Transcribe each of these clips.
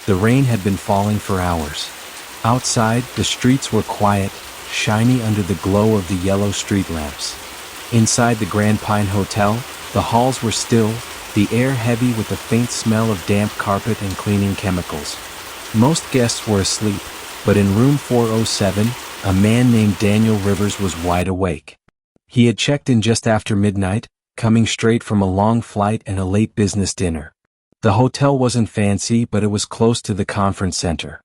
The rain had been falling for hours. Outside, the streets were quiet, shiny under the glow of the yellow street lamps. Inside the Grand Pine Hotel, the halls were still, the air heavy with the faint smell of damp carpet and cleaning chemicals. Most guests were asleep, but in room 407, a man named Daniel Rivers was wide awake. He had checked in just after midnight, coming straight from a long flight and a late business dinner. The hotel wasn't fancy, but it was close to the conference center.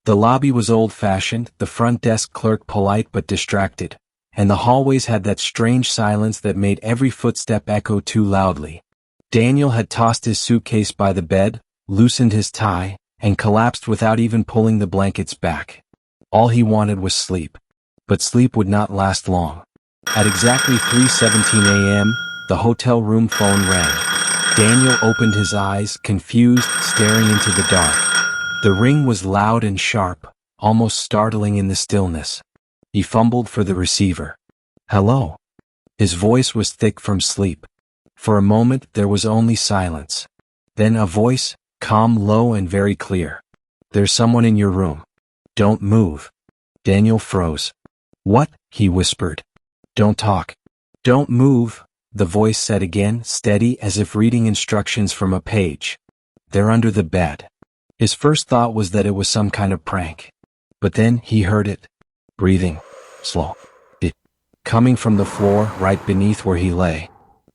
The lobby was old-fashioned, the front desk clerk polite but distracted, and the hallways had that strange silence that made every footstep echo too loudly. Daniel had tossed his suitcase by the bed, loosened his tie, and collapsed without even pulling the blankets back. All he wanted was sleep. But sleep would not last long. At exactly 3:17 a.m., the hotel room phone rang. Daniel opened his eyes, confused, staring into the dark. The ring was loud and sharp, almost startling in the stillness. He fumbled for the receiver. "Hello?" His voice was thick from sleep. For a moment there was only silence. Then a voice, calm, low, and very clear. "There's someone in your room. Don't move." Daniel froze. "What?" he whispered. "Don't talk. Don't move," the voice said again, steady as if reading instructions from a page. "They're under the bed." His first thought was that it was some kind of prank. But then he heard it. Breathing. Slow. Coming from the floor right beneath where he lay.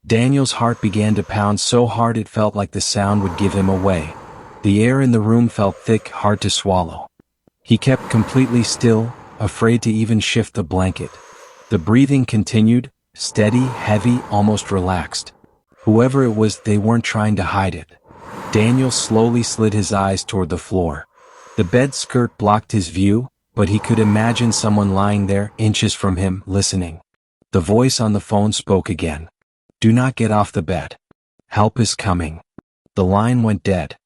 Daniel's heart began to pound so hard it felt like the sound would give him away. The air in the room felt thick, hard to swallow. He kept completely still, afraid to even shift the blanket. The breathing continued, steady, heavy, almost relaxed. Whoever it was, they weren't trying to hide it. Daniel slowly slid his eyes toward the floor. The bed skirt blocked his view, but he could imagine someone lying there, inches from him, listening. The voice on the phone spoke again. "Do not get off the bed. Help is coming." The line went dead.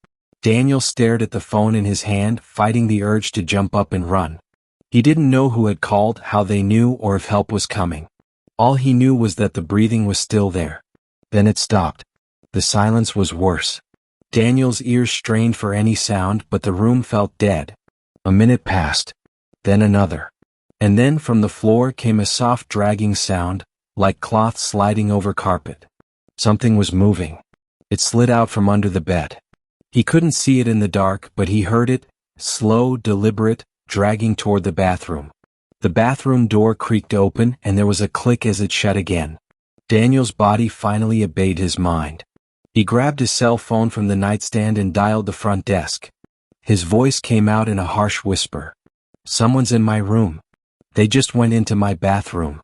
Daniel stared at the phone in his hand, fighting the urge to jump up and run. He didn't know who had called, how they knew, or if help was coming. All he knew was that the breathing was still there. Then it stopped. The silence was worse. Daniel's ears strained for any sound, but the room felt dead. A minute passed. Then another. And then from the floor came a soft dragging sound, like cloth sliding over carpet. Something was moving. It slid out from under the bed. He couldn't see it in the dark, but he heard it, slow, deliberate, dragging toward the bathroom. The bathroom door creaked open, and there was a click as it shut again. Daniel's body finally obeyed his mind. He grabbed his cell phone from the nightstand and dialed the front desk. His voice came out in a harsh whisper. "Someone's in my room. They just went into my bathroom."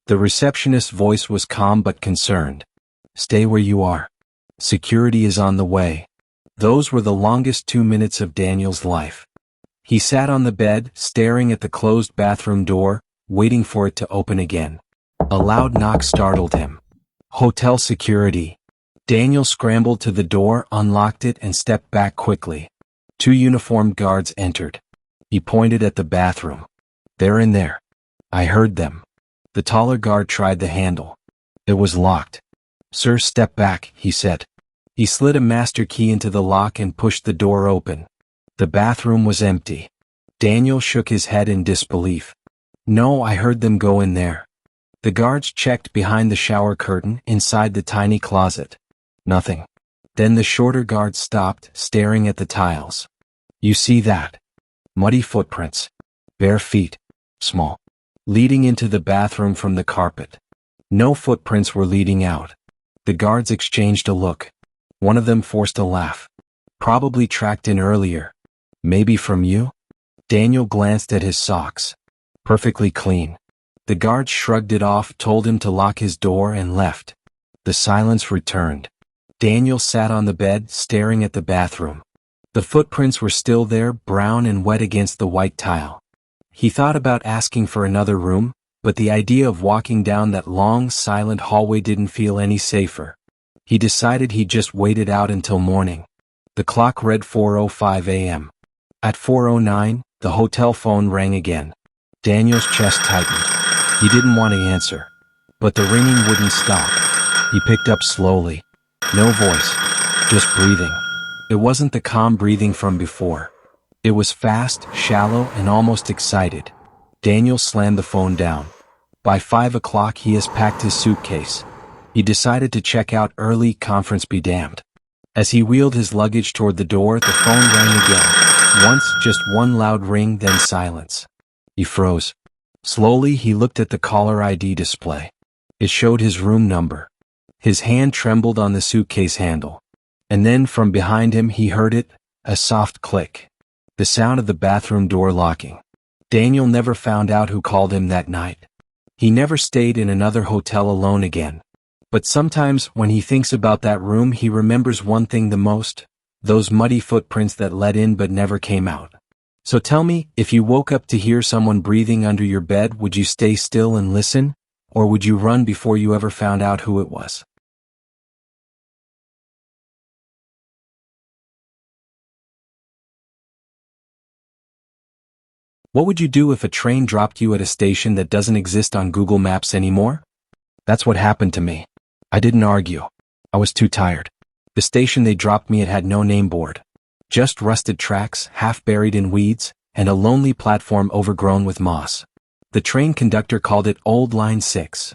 The receptionist's voice was calm but concerned. "Stay where you are. Security is on the way." Those were the longest 2 minutes of Daniel's life. He sat on the bed, staring at the closed bathroom door, waiting for it to open again. A loud knock startled him. Hotel security. Daniel scrambled to the door, unlocked it, and stepped back quickly. 2 uniformed guards entered. He pointed at the bathroom. "They're in there. I heard them." The taller guard tried the handle. It was locked. "Sir, step back," he said. He slid a master key into the lock and pushed the door open. The bathroom was empty. Daniel shook his head in disbelief. "No, I heard them go in there." The guards checked behind the shower curtain, inside the tiny closet. Nothing. Then the shorter guard stopped, staring at the tiles. "You see that? Muddy footprints. Bare feet. Small. Leading into the bathroom from the carpet." No footprints were leading out. The guards exchanged a look. One of them forced a laugh. "Probably tracked in earlier. Maybe from you?" Daniel glanced at his socks. Perfectly clean. The guard shrugged it off, told him to lock his door, and left. The silence returned. Daniel sat on the bed, staring at the bathroom. The footprints were still there, brown and wet against the white tile. He thought about asking for another room, but the idea of walking down that long, silent hallway didn't feel any safer. He decided he'd just wait it out until morning. The clock read 4:05 a.m. At 4:09, the hotel phone rang again. Daniel's chest tightened. He didn't want to answer. But the ringing wouldn't stop. He picked up slowly. No voice. Just breathing. It wasn't the calm breathing from before. It was fast, shallow, and almost excited. Daniel slammed the phone down. By 5 o'clock he has packed his suitcase. He decided to check out early, conference be damned. As he wheeled his luggage toward the door, the phone rang again. Once, just one loud ring, then silence. He froze. Slowly he looked at the caller ID display. It showed his room number. His hand trembled on the suitcase handle. And then from behind him he heard it, a soft click. The sound of the bathroom door locking. Daniel never found out who called him that night. He never stayed in another hotel alone again. But sometimes when he thinks about that room he remembers one thing the most, those muddy footprints that led in but never came out. So tell me, if you woke up to hear someone breathing under your bed, would you stay still and listen? Or would you run before you ever found out who it was? What would you do if a train dropped you at a station that doesn't exist on Google Maps anymore? That's what happened to me. I didn't argue. I was too tired. The station they dropped me at had no name board. Just rusted tracks, half buried in weeds, and a lonely platform overgrown with moss. The train conductor called it Old Line 6.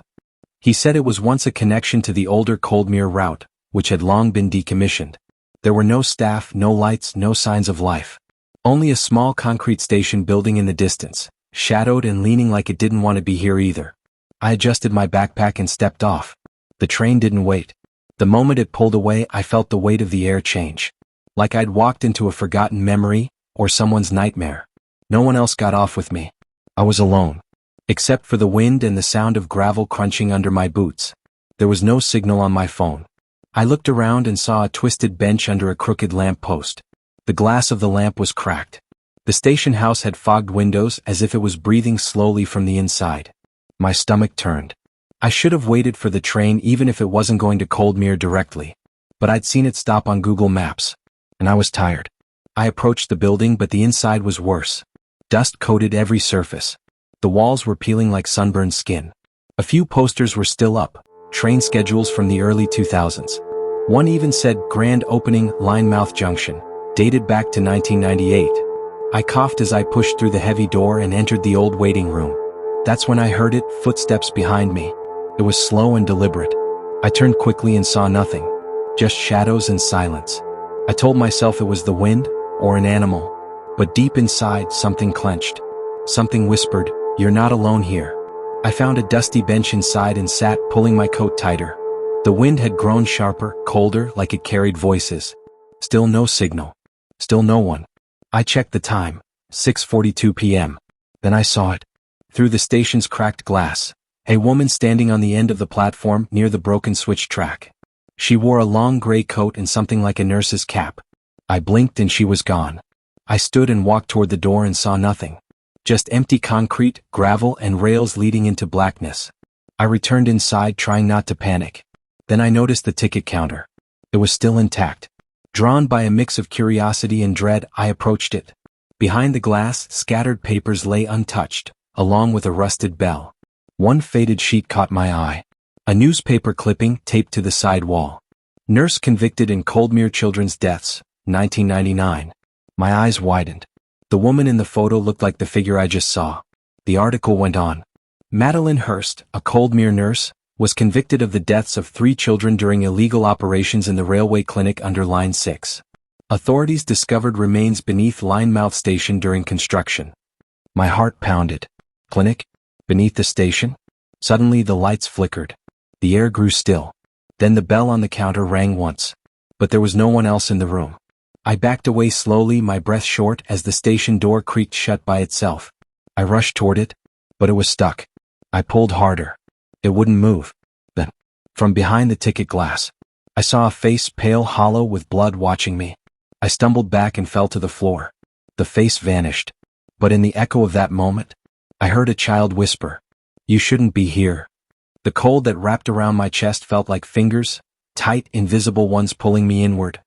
He said it was once a connection to the older Coldmere route, which had long been decommissioned. There were no staff, no lights, no signs of life. Only a small concrete station building in the distance, shadowed and leaning like it didn't want to be here either. I adjusted my backpack and stepped off. The train didn't wait. The moment it pulled away, I felt the weight of the air change. Like I'd walked into a forgotten memory, or someone's nightmare. No one else got off with me. I was alone. Except for the wind and the sound of gravel crunching under my boots. There was no signal on my phone. I looked around and saw a twisted bench under a crooked lamp post. The glass of the lamp was cracked. The station house had fogged windows as if it was breathing slowly from the inside. My stomach turned. I should have waited for the train even if it wasn't going to Coldmere directly. But I'd seen it stop on Google Maps. And I was tired. I approached the building, but the inside was worse. Dust coated every surface. The walls were peeling like sunburned skin. A few posters were still up, train schedules from the early 2000s. One even said Grand Opening, Linemouth Junction, dated back to 1998. I coughed as I pushed through the heavy door and entered the old waiting room. That's when I heard it, footsteps behind me. It was slow and deliberate. I turned quickly and saw nothing. Just shadows and silence. I told myself it was the wind, or an animal. But deep inside, something clenched. Something whispered, "You're not alone here." I found a dusty bench inside and sat, pulling my coat tighter. The wind had grown sharper, colder, like it carried voices. Still no signal. Still no one. I checked the time. 6:42 p.m. Then I saw it. Through the station's cracked glass. A woman standing on the end of the platform near the broken switch track. She wore a long gray coat and something like a nurse's cap. I blinked and she was gone. I stood and walked toward the door and saw nothing. Just empty concrete, gravel, and rails leading into blackness. I returned inside, trying not to panic. Then I noticed the ticket counter. It was still intact. Drawn by a mix of curiosity and dread, I approached it. Behind the glass, scattered papers lay untouched, along with a rusted bell. One faded sheet caught my eye. A newspaper clipping taped to the side wall. Nurse convicted in Coldmere children's deaths, 1999. My eyes widened. The woman in the photo looked like the figure I just saw. The article went on. Madeline Hurst, a Coldmere nurse, was convicted of the deaths of 3 children during illegal operations in the railway clinic under Line 6. Authorities discovered remains beneath Linemouth Station during construction. My heart pounded. Clinic? Beneath the station? Suddenly the lights flickered. The air grew still. Then the bell on the counter rang once. But there was no one else in the room. I backed away slowly, my breath short as the station door creaked shut by itself. I rushed toward it, but it was stuck. I pulled harder. It wouldn't move. Then, from behind the ticket glass, I saw a face, pale, hollow, with blood, watching me. I stumbled back and fell to the floor. The face vanished. But in the echo of that moment, I heard a child whisper, "You shouldn't be here." The cold that wrapped around my chest felt like fingers, tight, invisible ones pulling me inward.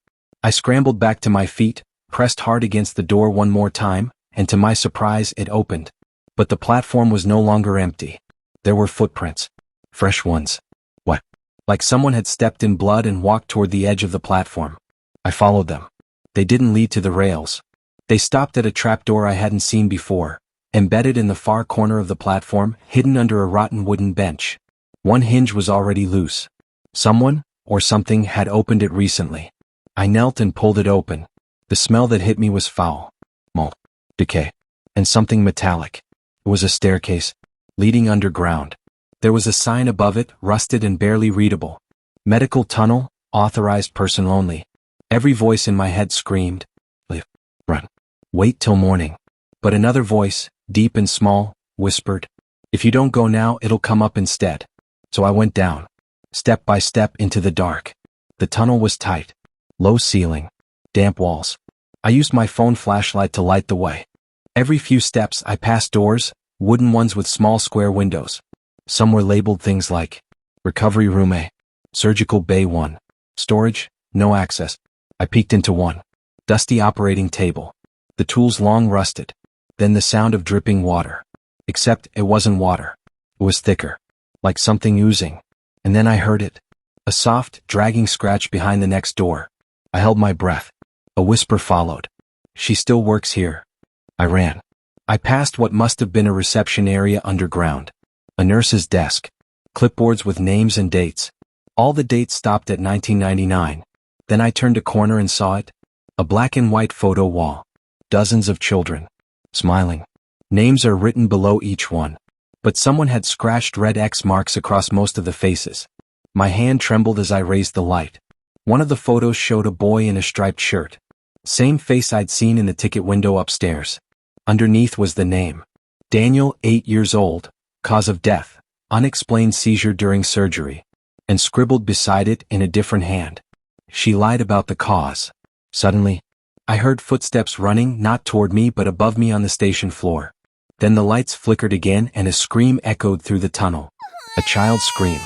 I scrambled back to my feet, pressed hard against the door one more time, and to my surprise, it opened. But the platform was no longer empty. There were footprints. Fresh ones. What? Like someone had stepped in blood and walked toward the edge of the platform. I followed them. They didn't lead to the rails. They stopped at a trapdoor I hadn't seen before, embedded in the far corner of the platform, hidden under a rotten wooden bench. One hinge was already loose. Someone, or something, had opened it recently. I knelt and pulled it open. The smell that hit me was foul. Mold, decay, and something metallic. It was a staircase, leading underground. There was a sign above it, rusted and barely readable. Medical tunnel, authorized person only. Every voice in my head screamed, "Leave, run, wait till morning." But another voice, deep and small, whispered, "If you don't go now, it'll come up instead." So I went down, step by step, into the dark. The tunnel was tight. Low ceiling, damp walls. I used my phone flashlight to light the way. Every few steps I passed doors, wooden ones with small square windows. Some were labeled things like, Recovery Room A, Surgical Bay 1, Storage, No Access. I peeked into one. Dusty operating table. The tools long rusted. Then the sound of dripping water. Except it wasn't water. It was thicker. Like something oozing. And then I heard it. A soft, dragging scratch behind the next door. I held my breath. A whisper followed. "She still works here." I ran. I passed what must have been a reception area underground. A nurse's desk. Clipboards with names and dates. All the dates stopped at 1999. Then I turned a corner and saw it. A black and white photo wall. Dozens of children. Smiling. Names are written below each one. But someone had scratched red X marks across most of the faces. My hand trembled as I raised the light. One of the photos showed a boy in a striped shirt. Same face I'd seen in the ticket window upstairs. Underneath was the name. Daniel, 8 years old, cause of death, unexplained seizure during surgery. And scribbled beside it in a different hand, "She lied about the cause." Suddenly, I heard footsteps running, not toward me but above me on the station floor. Then the lights flickered again and a scream echoed through the tunnel. A child's scream.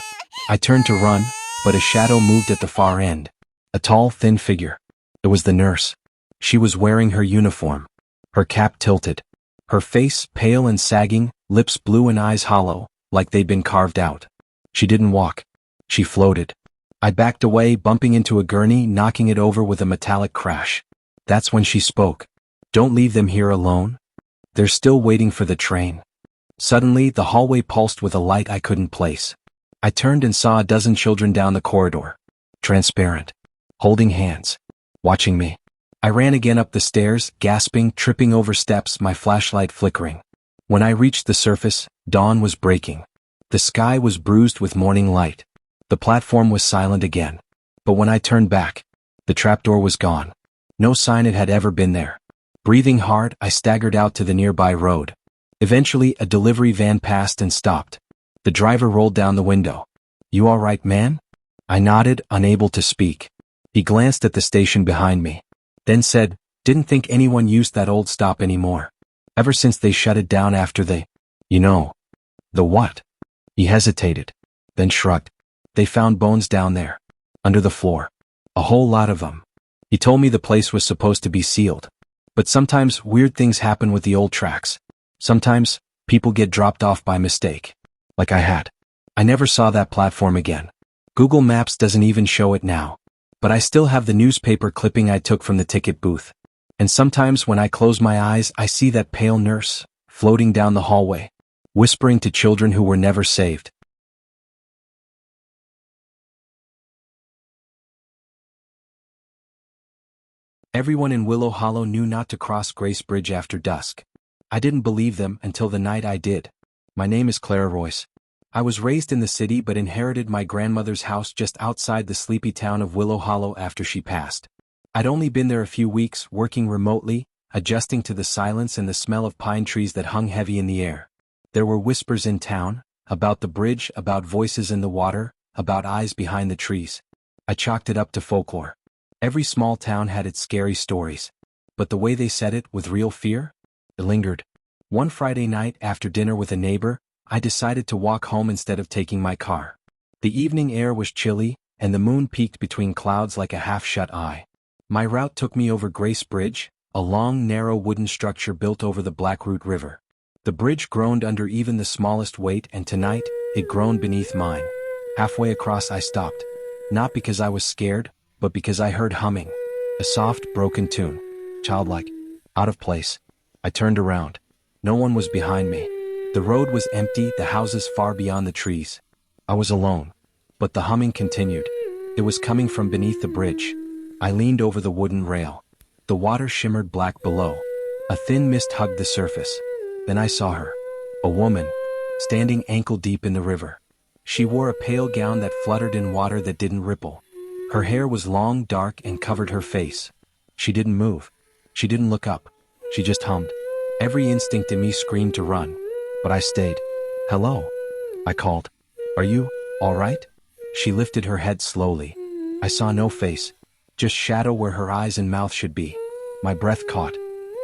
I turned to run, but a shadow moved at the far end. A tall, thin figure. It was the nurse. She was wearing her uniform. Her cap tilted. Her face pale and sagging, lips blue and eyes hollow, like they'd been carved out. She didn't walk. She floated. I backed away, bumping into a gurney, knocking it over with a metallic crash. That's when she spoke. "Don't leave them here alone. They're still waiting for the train." Suddenly, the hallway pulsed with a light I couldn't place. I turned and saw a dozen children down the corridor. Transparent. Holding hands. Watching me. I ran again up the stairs, gasping, tripping over steps, my flashlight flickering. When I reached the surface, dawn was breaking. The sky was bruised with morning light. The platform was silent again. But when I turned back, the trapdoor was gone. No sign it had ever been there. Breathing hard, I staggered out to the nearby road. Eventually, a delivery van passed and stopped. The driver rolled down the window. "You all right, man?" I nodded, unable to speak. He glanced at the station behind me. Then said, "Didn't think anyone used that old stop anymore. Ever since they shut it down after they... You know." "The what?" He hesitated. Then shrugged. "They found bones down there. Under the floor. A whole lot of them." He told me the place was supposed to be sealed. But sometimes weird things happen with the old tracks. Sometimes people get dropped off by mistake. Like I had. I never saw that platform again. Google Maps doesn't even show it now. But I still have the newspaper clipping I took from the ticket booth. And sometimes when I close my eyes, I see that pale nurse, floating down the hallway, whispering to children who were never saved. Everyone in Willow Hollow knew not to cross Grace Bridge after dusk. I didn't believe them until the night I did. My name is Clara Royce. I was raised in the city but inherited my grandmother's house just outside the sleepy town of Willow Hollow after she passed. I'd only been there a few weeks, working remotely, adjusting to the silence and the smell of pine trees that hung heavy in the air. There were whispers in town, about the bridge, about voices in the water, about eyes behind the trees. I chalked it up to folklore. Every small town had its scary stories. But the way they said it, with real fear, it lingered. One Friday night, after dinner with a neighbor, I decided to walk home instead of taking my car. The evening air was chilly, and the moon peeked between clouds like a half-shut eye. My route took me over Grace Bridge, a long, narrow wooden structure built over the Blackroot River. The bridge groaned under even the smallest weight, and tonight, it groaned beneath mine. Halfway across I stopped. Not because I was scared, but because I heard humming. A soft, broken tune. Childlike. Out of place. I turned around. No one was behind me. The road was empty, the houses far beyond the trees. I was alone. But the humming continued. It was coming from beneath the bridge. I leaned over the wooden rail. The water shimmered black below. A thin mist hugged the surface. Then I saw her. A woman, standing ankle-deep in the river. She wore a pale gown that fluttered in water that didn't ripple. Her hair was long, dark, and covered her face. She didn't move. She didn't look up. She just hummed. Every instinct in me screamed to run. But I stayed. "Hello," I called. "Are you all right?" She lifted her head slowly. I saw no face, just shadow where her eyes and mouth should be. My breath caught.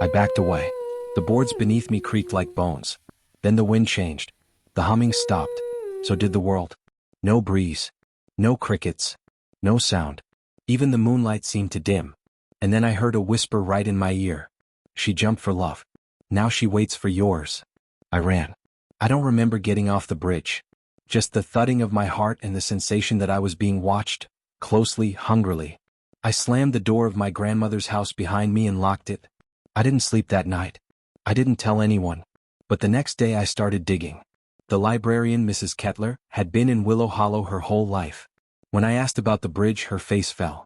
I backed away. The boards beneath me creaked like bones. Then the wind changed. The humming stopped. So did the world. No breeze. No crickets. No sound. Even the moonlight seemed to dim. And then I heard a whisper right in my ear. "She jumped for love. Now she waits for yours." I ran. I don't remember getting off the bridge. Just the thudding of my heart and the sensation that I was being watched, closely, hungrily. I slammed the door of my grandmother's house behind me and locked it. I didn't sleep that night. I didn't tell anyone. But the next day I started digging. The librarian, Mrs. Kettler, had been in Willow Hollow her whole life. When I asked about the bridge, her face fell.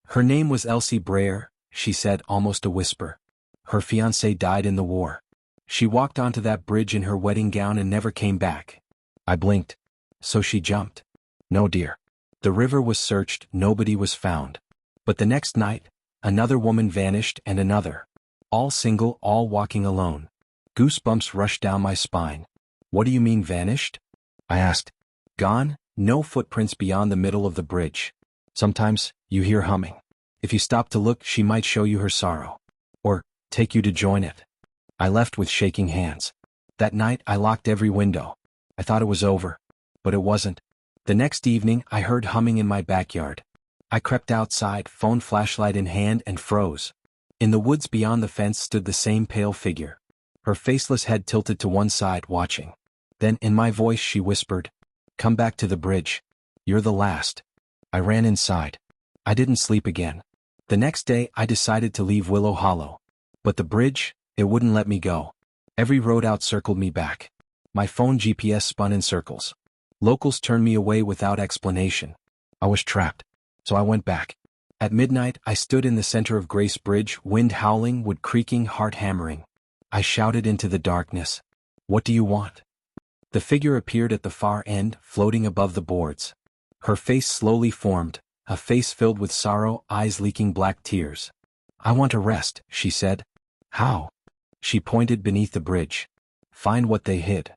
Her name was Elsie Brayer, she said, almost a whisper. Her fiancé died in the war. She walked onto that bridge in her wedding gown and never came back. I blinked. So she jumped. No, dear. The river was searched, nobody was found. But the next night, another woman vanished and another. All single, all walking alone. Goosebumps rushed down my spine. "What do you mean vanished?" I asked. "Gone, no footprints beyond the middle of the bridge. Sometimes, you hear humming. If you stop to look, she might show you her sorrow. Or, take you to join it." I left with shaking hands. That night I locked every window. I thought it was over. But it wasn't. The next evening I heard humming in my backyard. I crept outside, phone flashlight in hand, and froze. In the woods beyond the fence stood the same pale figure. Her faceless head tilted to one side, watching. Then, in my voice, she whispered, "Come back to the bridge. You're the last." I ran inside. I didn't sleep again. The next day I decided to leave Willow Hollow. But the bridge, it wouldn't let me go. Every road out circled me back. My phone GPS spun in circles. Locals turned me away without explanation. I was trapped. So I went back. At midnight, I stood in the center of Grace Bridge, wind howling, wood creaking, heart hammering. I shouted into the darkness, "What do you want?" The figure appeared at the far end, floating above the boards. Her face slowly formed, a face filled with sorrow, eyes leaking black tears. "I want to rest," she said. "How?" She pointed beneath the bridge. "Find what they hid."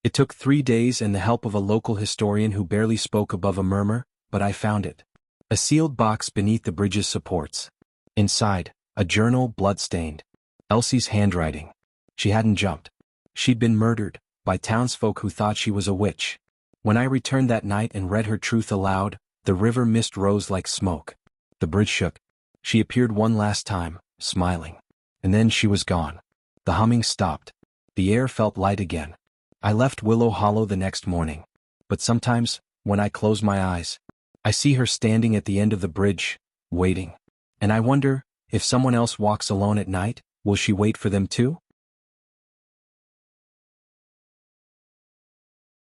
It took 3 days and the help of a local historian who barely spoke above a murmur, but I found it. A sealed box beneath the bridge's supports. Inside, a journal, blood-stained. Elsie's handwriting. She hadn't jumped. She'd been murdered, by townsfolk who thought she was a witch. When I returned that night and read her truth aloud, the river mist rose like smoke. The bridge shook. She appeared one last time, smiling. And then she was gone. The humming stopped. The air felt light again. I left Willow Hollow the next morning. But sometimes, when I close my eyes, I see her standing at the end of the bridge, waiting. And I wonder, if someone else walks alone at night, will she wait for them too?